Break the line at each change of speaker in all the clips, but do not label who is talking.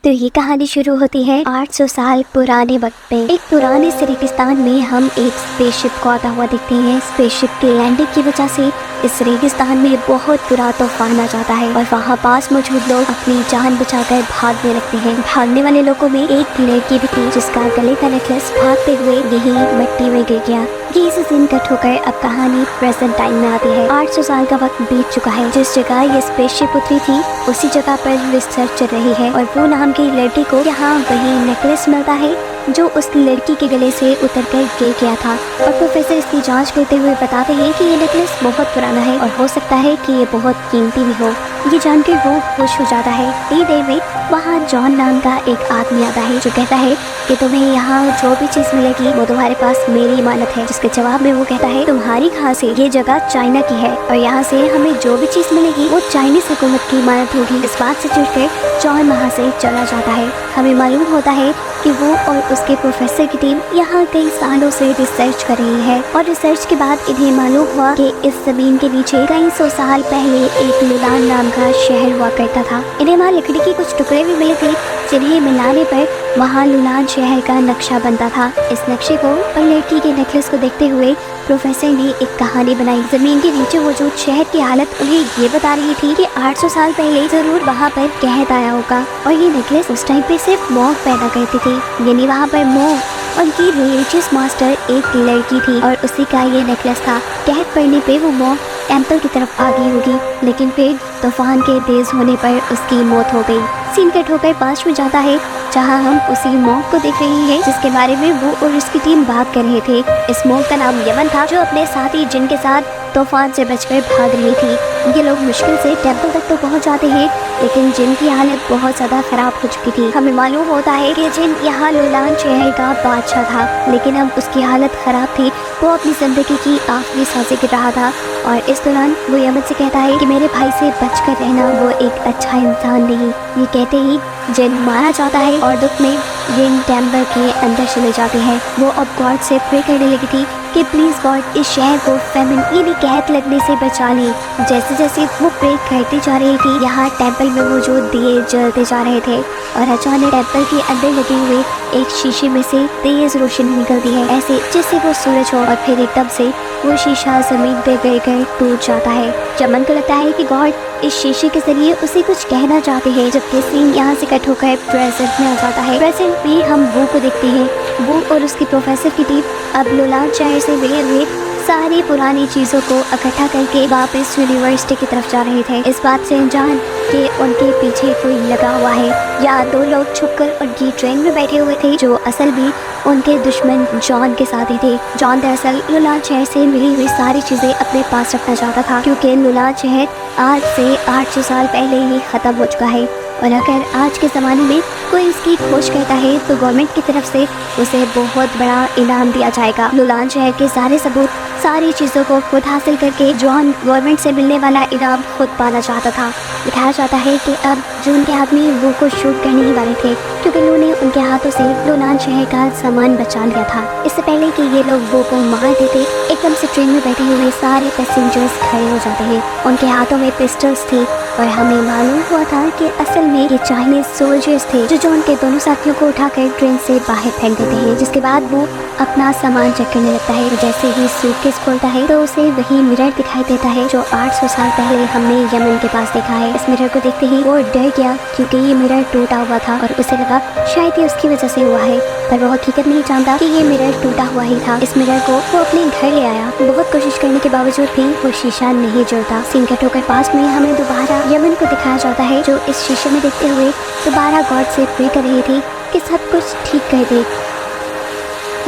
तो ये कहानी शुरू होती है 800 साल पुराने वक्त में। एक पुराने से रेगिस्तान में हम एक स्पेसशिप को आता हुआ देखते हैं। स्पेसशिप की लैंडिंग की वजह से इस रेगिस्तान में बहुत बुरा तूफान आ जाता है और वहाँ पास मौजूद लोग अपनी जान बचाकर भागने लगते हैं। भागने वाले लोगों में एक लड़की भी थी जिसका गले का नेकलेस भागते हुए यही मिट्टी में गिर गया। ये सीन कट होकर अब कहानी प्रेजेंट टाइम में आती है। 800 साल का वक्त बीत चुका है। जिस जगह ये स्पेसशिप उतरी थी उसी जगह पर रिसर्च चल रही है और वो नाम की लड़की को यहाँ वही नेकलेस मिलता है जो उस लड़की के गले से उतरकर गिर गया था। और प्रोफेसर इसकी जांच करते हुए बताते हैं कि ये नेकलेस बहुत पुराना है और हो सकता है कि ये बहुत कीमती भी हो। ये जानकर वो खुश हो जाता है। इतनी देर में वहाँ जॉन नाम का एक आदमी आता है जो कहता है कि तुम्हें यहाँ जो भी चीज़ मिलेगी वो तुम्हारे पास मेरी इमानत है। जिसके जवाब में वो कहता है तुम्हारी कहाँ से, ये जगह चाइना की है और यहाँ से हमें जो भी चीज़ मिलेगी वो चाइनीज हुकूमत की इमानत होगी। इस बात से चिढ़कर जॉन वहाँ से चला जाता है। हमें मालूम होता है कि वो और उसके प्रोफेसर की टीम यहाँ कई सालों से रिसर्च कर रही है और रिसर्च के बाद इन्हें मालूम हुआ कि इस जमीन के नीचे कई सौ साल पहले एक लुलान नाम का शहर हुआ करता था। इन्हें वहाँ लकड़ी के कुछ टुकड़े भी मिले थे जिन्हें मिलाने पर वहाँ लुलान शहर का नक्शा बनता था। इस नक्शे को और लड़की के नेकलेस को देखते हुए प्रोफेसर ने एक कहानी बनाई। जमीन के नीचे मौजूद शहर की हालत उन्हें ये बता रही थी कि 800 साल पहले जरूर वहाँ पर कहत आया होगा और ये नेकलेस उस टाइम पे सिर्फ मोह पैदा करती थी, यानी वहाँ पर मोह उनकी रिलीजियस मास्टर एक लड़की थी और उसी का ये नेकलेस था। कहत पड़ने पे वो मोह टेम्पल की तरफ भागी होगी लेकिन फिर तूफान के तेज होने पर उसकी मौत हो गई। सीन कट होकर पास में जाता है जहाँ हम उसी मॉक को देख रहे हैं जिसके बारे में वो और उसकी टीम बात कर रहे थे। इस मॉक का नाम यमन था जो अपने साथी जिन के साथ तूफान से बचकर भाग रही थी। ये लोग मुश्किल से टेम्पल तक तो पहुंच जाते हैं लेकिन जिन की हालत बहुत ज्यादा खराब हो चुकी थी। हमें मालूम होता है कि जिन यहाँ लुलान शहर का बादशाह था लेकिन अब उसकी हालत खराब थी। वो अपनी जिंदगी की आखिरी सांसें गिर रहा था और इस दौरान वो यमन से कहता है कि मेरे भाई से बचकर रहना, वो एक अच्छा इंसान नहीं। ये कहते ही जिन मारा जाता है और दुख में जिन टेम्पल के अंदर चले जाते हैं। वो अब गॉड से प्रे करने लगी थी कि प्लीज गॉड इस शहर को फेमिन यानी कहत लगने से बचा ले। जैसे जैसे वो प्रे करती जा रही थी यहाँ टेम्पल में मौजूद दिए जलते जा रहे थे और अचानक टेम्पल के अंदर लगे हुए एक शीशे में से तेज रोशनी निकलती है ऐसे जैसे वो सूरज हो और फिर एकदम से वो शीशा जमीन पे गिरकर टूट जाता है। यमन को लगता है कि गॉड इस शीशे के जरिए उसे कुछ कहना चाहते हैं। जबकि सीन यहाँ से कट होकर प्रेजेंट में आ जाता है। प्रेजेंट में हम वो को देखते हैं। वो और उसकी प्रोफेसर की टीम अब लुलान शहर से मिले हुए सारी पुरानी चीज़ों को इकट्ठा करके वापस यूनिवर्सिटी की तरफ जा रहे थे। इस बात से अनजान कि उनके पीछे कोई लगा हुआ है या दो लोग छुपकर उनकी ट्रेन में बैठे हुए थे जो असल भी उनके दुश्मन जॉन के साथ ही थे। जॉन दरअसल लुलान शहर से मिली हुई सारी चीज़ें अपने पास रखना चाहता था क्योंकि लुलान शहर आज से 800 साल पहले ही ख़त्म हो चुका है और अगर आज के ज़माने में कोई इसकी खोज करता है तो गवर्नमेंट की तरफ से उसे बहुत बड़ा इनाम दिया जाएगा। लुलान शहर के सारे सबूत सारी चीज़ों को खुद हासिल करके जॉन गवर्नमेंट से मिलने वाला इनाम खुद पाना चाहता था। दिखाया जाता है कि अब जो उनके आदमी वो को शूट करने ही वाले थे क्योंकि लू ने उनके हाथों से लुलान शहर का सामान बचा लिया था। इससे पहले कि ये लोग वो को मार देते एकदम से ट्रेन में बैठे हुए सारे पैसेंजर्स खड़े हो जाते हैं। उनके हाथों में पिस्टल्स थी और हमें मालूम हुआ था कि असल में ये चाइनीज सोल्जर्स थे जो जॉन के दोनों साथियों को उठाकर ट्रेन से बाहर फेंक देते हैं। जिसके बाद वो अपना सामान चेक करने लगता है। जैसे ही सूटकेस खोलता है तो उसे वही मिरर दिखाई देता है जो 800 साल पहले हमने यमन के पास देखा है। इस मिरर को देखते ही वो डर गया क्योंकि ये मिरर टूटा हुआ था और उसे लगा शायद ये उसकी वजह से हुआ है, पर वो हकीकत नहीं जानता कि ये मिरर टूटा हुआ ही था। इस मिरर को वो अपने घर ले आया। बहुत कोशिश करने के बावजूद भी वो शीशा नहीं जुड़ता। सीन कट होकर पास में हमें दोबारा यमन को दिखाया जाता है जो इस शीशे में देखते हुए दोबारा गॉड से प्रे कर रही थी कि सब कुछ ठीक कर दे।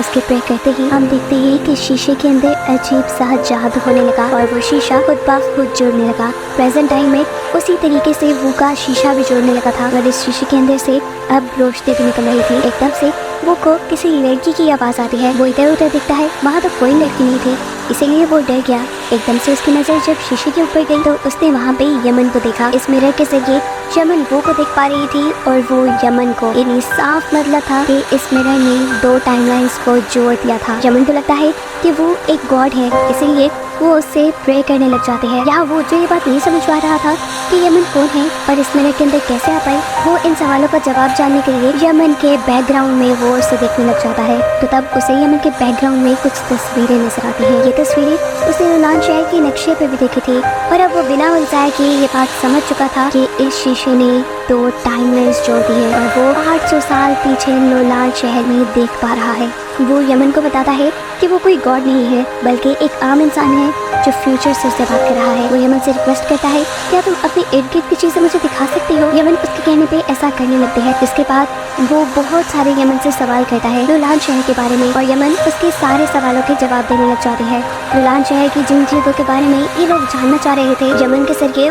उसके प्रे करते ही हम देखते हैं कि शीशे के अंदर अजीब सा जादू होने लगा और वो शीशा खुद ब खुद जुड़ने लगा। प्रेजेंट टाइम में उसी तरीके से वो का शीशा भी जुड़ने लगा था और इस शीशे के अंदर से अब रोशनी भी निकल रही थी। एकदम से वो को किसी लड़की की आवाज़ आती है। वो इधर उधर दिखता है, वहाँ तो कोई लड़की नहीं थी, इसीलिए वो डर गया। एकदम से उसकी नज़र जब शीशे के ऊपर गई तो उसने वहाँ पे यमन को देखा। इस मिरर के जरिए यमन वो को देख पा रही थी और वो यमन को। यानी साफ मतलब था कि इस मिरर ने दो टाइमलाइंस को जोड़ दिया था। यमन को लगता है कि वो एक गॉड है, इसीलिए वो उससे प्रे करने लग जाते हैं। यहाँ वो जो ये बात नहीं समझ पा रहा था कि यमन कौन है और इस मिरर के अंदर कैसे आ पाई, वो इन सवालों का जवाब जानने के लिए यमन के बैकग्राउंड में वो उसे देखने लग जाता है। तो तब उसे यमन के बैकग्राउंड में कुछ तस्वीरें नजर आती हैं। ये तस्वीरें उसने नूलान शहर के नक्शे पे भी देखी थी और अब वो बिना उलझाए कि ये बात समझ चुका था कि इस शीशे ने दो टाइमलाइंस जोड़ दी है और वो 800 साल पीछे नूलान शहर में देख पा रहा है। वो यमन को बताता है कि वो कोई गॉड नहीं है बल्कि एक आम इंसान है जो फ्यूचर से उससे बात कर रहा है। वो यमन से रिक्वेस्ट करता है, क्या तुम अपने इर्द गिर्द की चीजें मुझे दिखा सकती हो। यमन उसके कहने पे ऐसा करने लगती है। इसके बाद वो बहुत सारे यमन से सवाल करता है नूलान शहर के बारे में और यमन उसके सारे सवालों के जवाब देने लग जाती है। नूलान शहर की जिन चीजों के बारे में ये लोग जानना चाह रहे थे, यमन के जरिए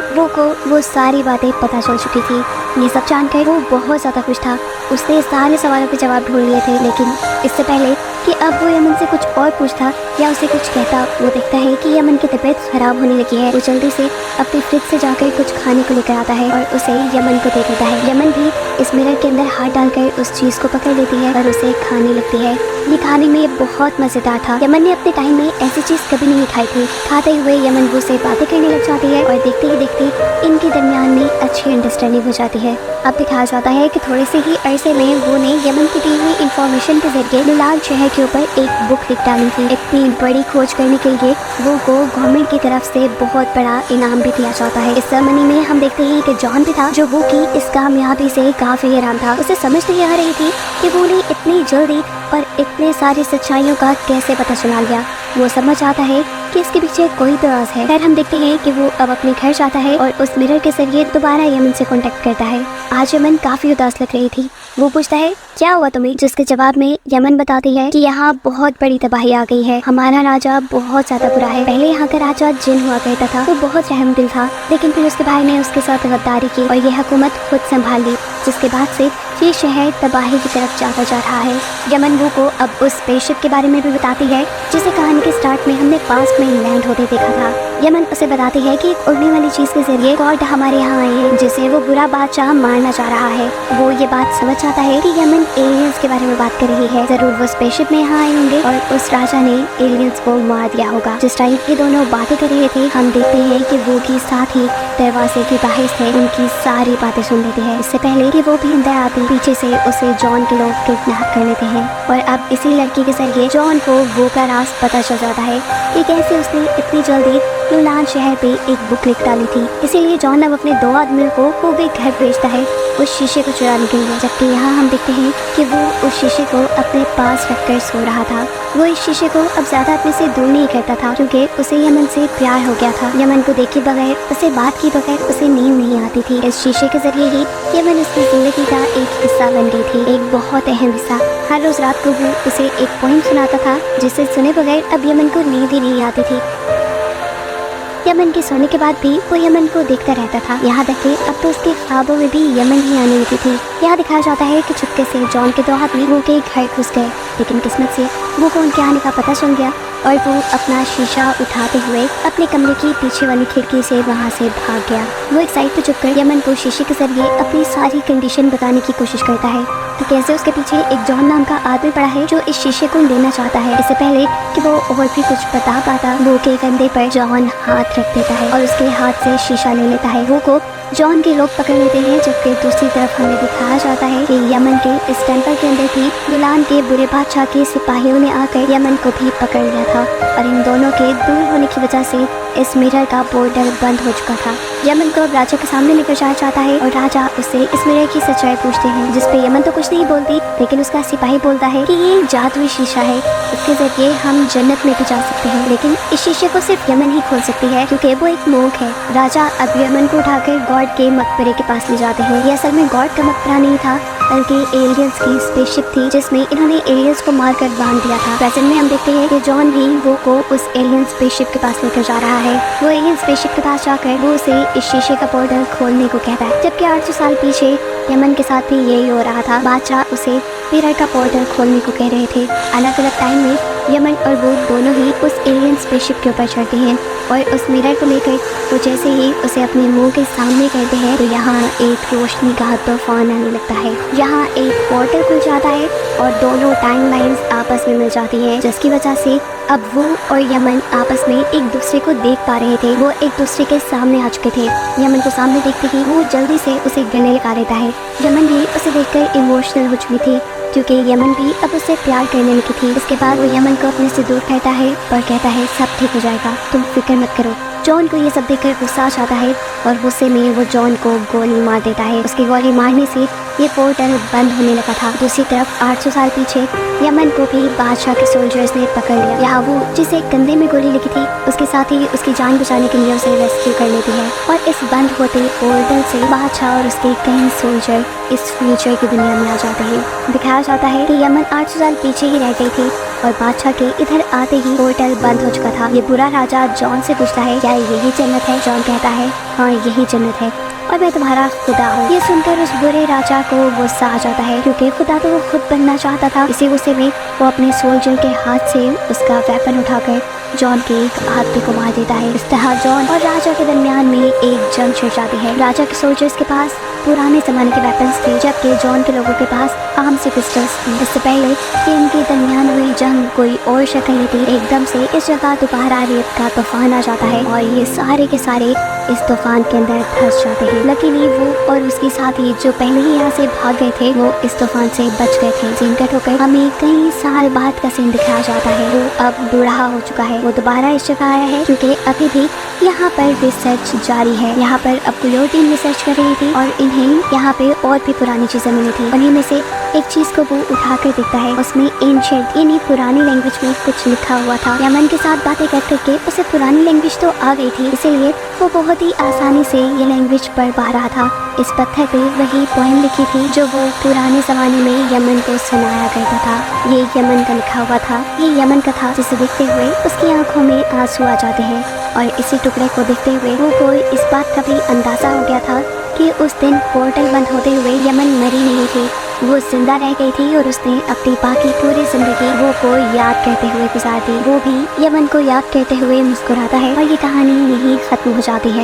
वो सारी बातें पता चल चुकी थी। ये सब जानकर वो बहुत ज्यादा खुश था। उसने सारे सवालों के जवाब ढूंढ लिए थे, लेकिन इससे पहले कि अब वो यमन से कुछ और पूछता या उसे कुछ कहता, वो देखता है कि यमन की तबीयत खराब होने लगी है। वो जल्दी से अपनी फ्रिज से जाकर कुछ खाने को लेकर आता है और उसे यमन को दे देता है। यमन भी इस मिरर के अंदर हाथ डालकर उस चीज को पकड़ लेती है और उसे खाने लगती है। ये खाने में बहुत मजेदार था। यमन ने अपने टाइम में ऐसी चीज कभी नहीं खाई थी। खाते हुए यमन वो से बातें करने लग जाती है और देखते ही देखते इनके दरमियान में अच्छी अंडरस्टैंडिंग हो जाती है। अब दिखाया जाता है कि थोड़े से ही अरसे में वो ने यमन की दी हुई इंफॉर्मेशन के जरिए नूलान शहर के ऊपर एक बुक लिख डाली थी। इतनी बड़ी खोज करने के लिए वो को गवर्नमेंट की तरफ से बहुत बड़ा इनाम भी दिया जाता है। इस सेरेमनी में हम देखते हैं कि जॉन भी था जो वो की इस कामयाबी से काफी हैरान था। उसे समझ नहीं आ रही थी कि वो ने इतनी जल्दी और इतने सारी सच्चाइयों का कैसे पता चला गया। वो समझ आता है कि इसके पीछे कोई तो राज है। फिर हम देखते हैं कि वो अब अपने घर जाता है और उस मिरर के जरिए दोबारा यमन से कांटेक्ट करता है। आज यमन काफी उदास लग रही थी। वो पूछता है, क्या हुआ तुम्हें, जिसके जवाब में यमन बताती है कि यहाँ बहुत बड़ी तबाही आ गई है। हमारा राजा बहुत ज्यादा बुरा है। पहले यहाँ का राजा जिन हुआ करता था, वो बहुत रहमदिल था, लेकिन फिर उसके भाई ने उसके साथ गद्दारी की और ये हुकूमत खुद संभाल ली, जिसके बाद से ये शहर तबाही की तरफ जाता जा रहा है। यमन वो को अब उस स्पेसशिप के बारे में भी बताती है जिसे कहानी के स्टार्ट में हमने पास्ट में लैंड होते देखा था। यमन उसे बताती है कि एक उड़ने वाली चीज के जरिए गॉड हमारे यहाँ आए हैं जिसे वो बुरा बादशाह मारना चाह रहा है। वो ये बात समझ जाता है कि यमन एलियंस के बारे में बात कर रही है। जरूर वो स्पेसशिप में यहाँ आए होंगे और उस राजा ने एलियंस को मार दिया होगा। जिस टाइम ये दोनों बातें कर रहे थे, हम देखते हैं कि वो की साथ ही दरवाजे की बाहर से उनकी सारी बातें सुन लेते हैं। इससे पहले कि वो भी अंदर आती, पीछे से उसे जॉन के लोग किडनैप कर लेते हैं और अब इसी लड़की के जरिए जॉन को वो का राज पता चल जाता है कि कैसे उसने इतनी जल्दी नूलान शहर पे एक बुक लिख डाली थी। इसीलिए जॉन अब अपने 2 आदमियों को वो भी घर भेजता है उस शीशे को चुराने के लिए। जबकि यहाँ हम देखते हैं कि वो उस शीशे को अपने पास रखकर सो रहा था। वो इस शीशे को अब ज्यादा अपने से दूर नहीं करता था क्योंकि उसे यमन से प्यार हो गया था। यमन को देखे बगैर, उसे बात की बगैर उसे नींद नहीं आती थी। इस शीशे के जरिए ही यमन उसकी जिंदगी का एक हिस्सा बन गई थी, एक बहुत अहम हिस्सा। हर रोज रात को वो उसे एक पोइम सुनाता था जिसे सुने बगैर अब यमन को नींद ही नहीं आती थी। यमन के सोने के बाद भी वो यमन को देखता रहता था। यहाँ तक कि अब तो उसके ख्वाबों में भी यमन ही आने लगी थी। यहाँ दिखाया जाता है कि चुपके से जॉन के 2 आदमी वो के घर घुस गए, लेकिन किस्मत से वो को उनके आने का पता चल गया और वो अपना शीशा उठाते हुए अपने कमरे की पीछे वाली खिड़की से वहाँ से भाग गया। वो एक साइड पे छुपकर यमन को शीशे के जरिए अपनी सारी कंडीशन बताने की कोशिश करता है कि कैसे उसके पीछे एक जॉन नाम का आदमी पड़ा है जो इस शीशे को लेना चाहता है। इससे पहले कि वो और भी कुछ बता पाता, वो के कंधे पर जॉन हाथ रख देता है और उसके हाथ से शीशा ले लेता है। वो को जॉन के लोग पकड़ लेते हैं, जबकि दूसरी तरफ हमें दिखाया जाता है कि यमन के इस टेंपल के अंदर भी नूलान के बुरे बादशाह के सिपाहियों ने आकर यमन को भी पकड़ लिया था और इन दोनों के दूर होने की वजह से इस मिरर का पोर्टल बंद हो चुका था। यमन को अब राजा के सामने लेकर जाया जाता है और राजा उससे इस मिरर की सच्चाई पूछते हैं, जिसपे यमन तो कुछ नहीं बोलती, लेकिन उसका सिपाही बोलता है कि ये जादुई शीशा है, इसके जरिए हम जन्नत में भी जा सकते हैं, लेकिन इस शीशे को सिर्फ यमन ही खोल सकती है क्योंकि वो एक मोंक है। राजा अब यमन को उठाकर गॉड के मकबरे के पास ले जाते हैं। ये असल में गॉड का मकबरा नहीं था बल्कि एलियंस की स्पेसशिप थी जिसमें इन्होंने एलियंस को मारकर बांध दिया था। प्रेजेंट में हम देखते हैं कि जॉन ही वो को उस एलियन स्पेसशिप के पास लेकर जा रहा है। वो एलियन स्पेसशिप के पास जाकर वो उसे इस शीशे का पोर्टल खोलने को कहता है, जबकि 800 साल पीछे यमन के साथ भी यही हो रहा था। बादशाह उसे मिरर का पोर्टल खोलने को कह रहे थे। अलग अलग टाइम में यमन और वो दोनों ही उस एलियन स्पेसशिप के ऊपर चढ़ते हैं और उस मिरर को लेकर वो जैसे ही उसे अपने मुंह के सामने करते हैं तो यहाँ एक रोशनी का तूफान आने लगता है। यहाँ एक पोर्टल खुल जाता है और दोनों टाइमलाइंस आपस में मिल जाती हैं, जिसकी वजह से अब वो और यमन आपस में एक दूसरे को देख पा रहे थे। वो एक दूसरे के सामने आ चुके थे। यमन को सामने देखते ही वो जल्दी से उसे गले लगा लेता है। यमन भी उसे देखकर इमोशनल हो चुकी थी क्योंकि यमन भी अब उसे प्यार करने लगी थी। इसके बाद वो यमन को अपने से दूर करता है और कहता है सब ठीक हो जाएगा, तुम फिक्र मत करो। जॉन को ये सब देखकर गुस्सा आ जाता है और गुस्से में वो जॉन को गोली मार देता है। उसकी गोली मारने से ये पोर्टल बंद होने लगा था। दूसरी तरफ 800 साल पीछे यमन को भी बादशाह के सोल्जर्स ने पकड़ लिया। यहाँ वो जिसे कंधे में गोली लगी थी उसके साथ ही उसकी जान बचाने के लिए उसे रेस्क्यू कर लेती है और इस बंद होते पोर्टल से बादशाह और उसके कई सोल्जर इस फ्यूचर की दुनिया में आ जाते हैं। दिखाया जाता है कि यमन 800 साल पीछे ही रह गई थी और बादशाह के इधर आते ही पोर्टल बंद हो चुका था। ये बुरा राजा जॉन से पूछता है क्या यही जन्नत है? जॉन कहता है हाँ यही जन्नत है और मैं तुम्हारा खुदा हूँ। ये सुनकर उस बुरे राजा को गुस्सा आ जाता है क्योंकि खुदा तो वो खुद बनना चाहता था। इसी गुस्से में वो अपने सोल्जर के हाथ से उसका वेपन उठाकर जॉन के एक हाथ को मार देता है। इस तरह जॉन और राजा के दरमियान में एक जंग छिड़ जाती है। राजा के सोल्जर्स के पास पुराने जमाने के वेपन्स थे जबकि जॉन के लोगों के पास आर्म्स और पिस्टल्स थे। इससे पहले कि इनके दरमियान हुई जंग कोई और शक्ल लेती, एकदम से इस जगह दोबारा रेत का तूफान आ जाता है और ये सारे के सारे इस तूफान के अंदर धंस जाते हैं। लकीली वो और उसके साथी जो पहले ही यहाँ से भाग गए थे वो इस तूफान से बच गए थे। सीन कट होकर हमें कई साल बाद का सीन दिखाया जाता है। वो अब बूढ़ा हो चुका है। वो दोबारा इस जगह आया है क्योंकि अभी भी यहाँ पर रिसर्च जारी है। यहाँ पर अब कोई और टीम रिसर्च कर रही थी और इन्हें यहाँ पे और भी पुरानी चीजें मिली थी। उन्हीं में से एक चीज को वो उठाकर देखता है, उसमें एंशिएंट यानी पुरानी लैंग्वेज में कुछ लिखा हुआ था। यमन के साथ बातें कर करके उसे पुरानी लैंग्वेज तो आ गई थी, इसीलिए वो बहुत ही आसानी से ये लैंग्वेज पढ़ पा रहा था। इस पत्थर पे वही पोएम लिखी थी जो वो पुराने जमाने में यमन को सुनाया करता था। ये यमन का लिखा हुआ था। ये यमन का था जिसे देखते हुए उसकी आंखों में आंसू आ जाते हैं और इसी टुकड़े को देखते हुए वो को इस बात का भी अंदाजा हो गया था कि उस दिन पोर्टल बंद होते हुए यमन मरी नहीं थी, वो जिंदा रह गई थी और उसने अपनी बाकी पूरी जिंदगी वो को याद करते हुए गुजार दी। वो भी यमन को याद करते हुए मुस्कुराता है और ये कहानी यहीं खत्म हो जाती है।